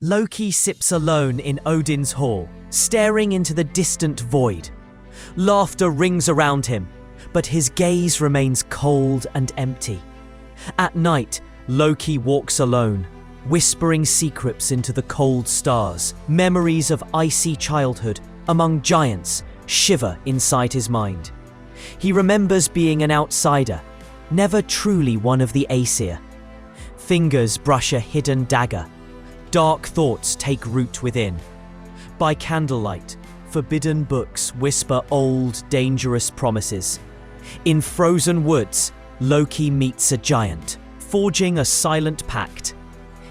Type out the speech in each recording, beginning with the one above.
Loki sips alone in Odin's hall, staring into the distant void. Laughter rings around him, but his gaze remains cold and empty. At night, Loki walks alone, whispering secrets into the cold stars. Memories of icy childhood among giants shiver inside his mind. He remembers being an outsider, never truly one of the Aesir. Fingers brush a hidden dagger. Dark thoughts take root within. By candlelight, forbidden books whisper old, dangerous promises. In frozen woods, Loki meets a giant, forging a silent pact.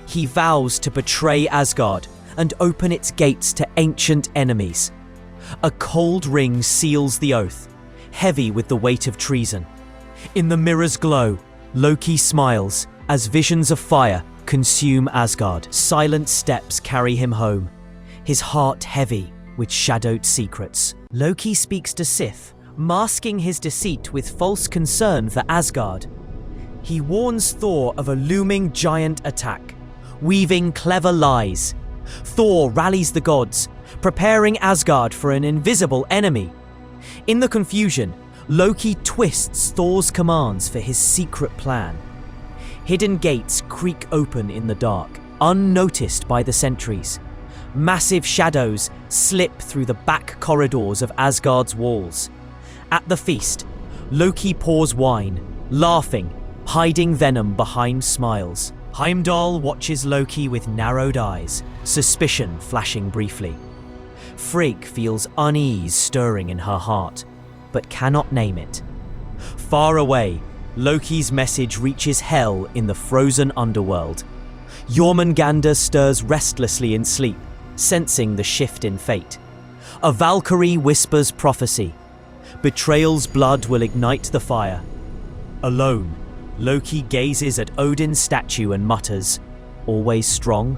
He vows to betray Asgard and open its gates to ancient enemies. A cold ring seals the oath, heavy with the weight of treason. In the mirror's glow, Loki smiles as visions of fire consume Asgard. Silent steps carry him home, his heart heavy with shadowed secrets. Loki speaks to Sif, masking his deceit with false concern for Asgard. He warns Thor of a looming giant attack, weaving clever lies. Thor rallies the gods, preparing Asgard for an invisible enemy. In the confusion, Loki twists Thor's commands for his secret plan. Hidden gates creak open in the dark, unnoticed by the sentries. Massive shadows slip through the back corridors of Asgard's walls. At the feast, Loki pours wine, laughing, hiding venom behind smiles. Heimdall watches Loki with narrowed eyes, suspicion flashing briefly. Frigg feels unease stirring in her heart, but cannot name it. Far away, Loki's message reaches Hel in the frozen underworld. Jormungandr stirs restlessly in sleep, sensing the shift in fate. A Valkyrie whispers prophecy. Betrayal's blood will ignite the fire. Alone, Loki gazes at Odin's statue and mutters, "Always strong?"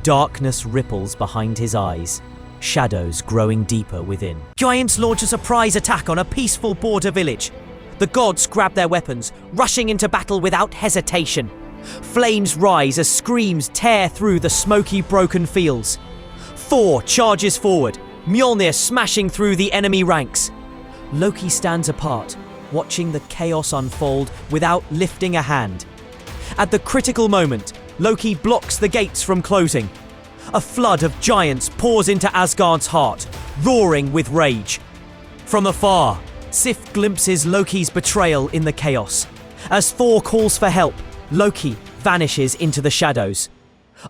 Darkness ripples behind his eyes, shadows growing deeper within. Giants launch a surprise attack on a peaceful border village. The gods grab their weapons, rushing into battle without hesitation. Flames rise as screams tear through the smoky, broken fields. Thor charges forward, Mjolnir smashing through the enemy ranks. Loki stands apart, watching the chaos unfold without lifting a hand. At the critical moment, Loki blocks the gates from closing. A flood of giants pours into Asgard's heart, roaring with rage. From afar, Sif glimpses Loki's betrayal in the chaos. As Thor calls for help, Loki vanishes into the shadows.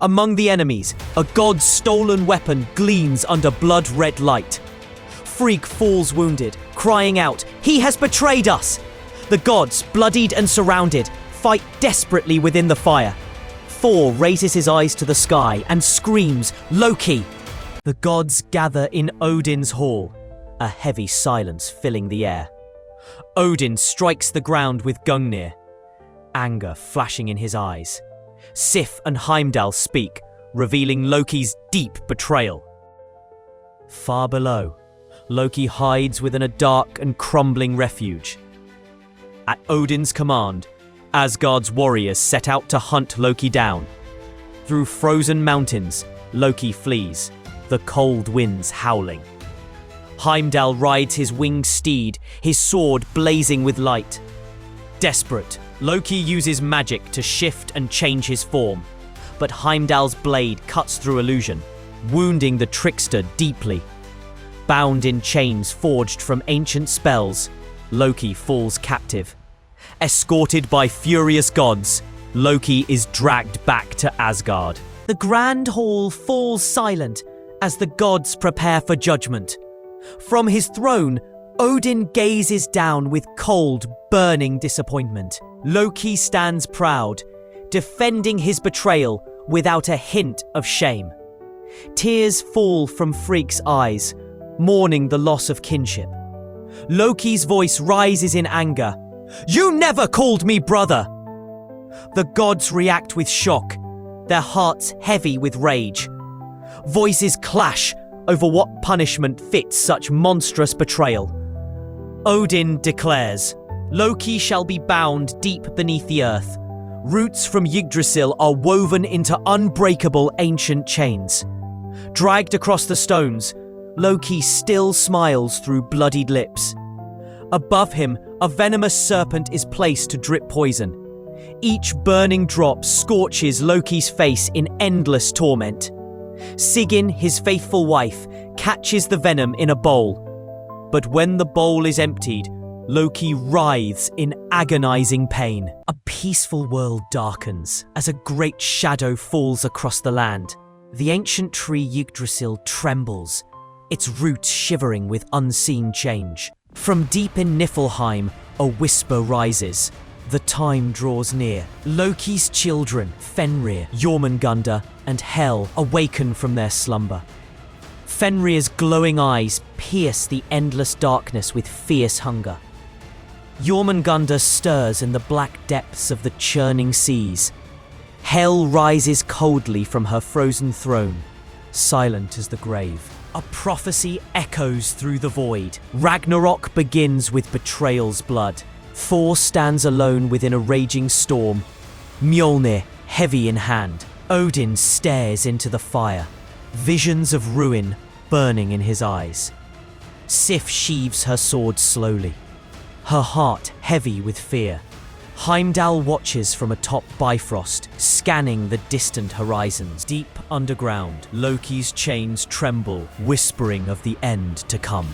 Among the enemies, a god's stolen weapon gleams under blood-red light. Frigg falls wounded, crying out, "He has betrayed us!" The gods, bloodied and surrounded, fight desperately within the fire. Thor raises his eyes to the sky and screams, "Loki!" The gods gather in Odin's hall, a heavy silence filling the air. Odin strikes the ground with Gungnir, anger flashing in his eyes. Sif and Heimdall speak, revealing Loki's deep betrayal. Far below, Loki hides within a dark and crumbling refuge. At Odin's command, Asgard's warriors set out to hunt Loki down. Through frozen mountains, Loki flees, the cold winds howling. Heimdall rides his winged steed, his sword blazing with light. Desperate, Loki uses magic to shift and change his form, but Heimdall's blade cuts through illusion, wounding the Trickster deeply. Bound in chains forged from ancient spells, Loki falls captive. Escorted by furious gods, Loki is dragged back to Asgard. The grand hall falls silent as the gods prepare for judgment. From his throne, Odin gazes down with cold, burning disappointment. Loki stands proud, defending his betrayal without a hint of shame. Tears fall from Frigg's eyes, mourning the loss of kinship. Loki's voice rises in anger. "You never called me brother!" The gods react with shock, their hearts heavy with rage. Voices clash over what punishment fits such monstrous betrayal. Odin declares, "Loki shall be bound deep beneath the earth, Roots from Yggdrasil are woven into unbreakable ancient chains. Dragged across the stones, Loki still smiles through bloodied lips. Above him, a venomous serpent is placed to drip poison. Each burning drop scorches Loki's face in endless torment. Sigyn, his faithful wife, catches the venom in a bowl. But when the bowl is emptied, Loki writhes in agonizing pain. A peaceful world darkens as a great shadow falls across the land. The ancient tree Yggdrasil trembles, its roots shivering with unseen change. From deep in Niflheim, a whisper rises. The time draws near. Loki's children, Fenrir, Jormungandr, and Hel, awaken from their slumber. Fenrir's glowing eyes pierce the endless darkness with fierce hunger. Jormungandr stirs in the black depths of the churning seas. Hel rises coldly from her frozen throne, silent as the grave. A prophecy echoes through the void. Ragnarok begins with Betrayal's blood. Thor stands alone within a raging storm, Mjolnir heavy in hand. Odin stares into the fire, visions of ruin burning in his eyes. Sif sheaves her sword slowly, her heart heavy with fear. Heimdall watches from atop Bifrost, scanning the distant horizons. Deep underground, Loki's chains tremble, whispering of the end to come.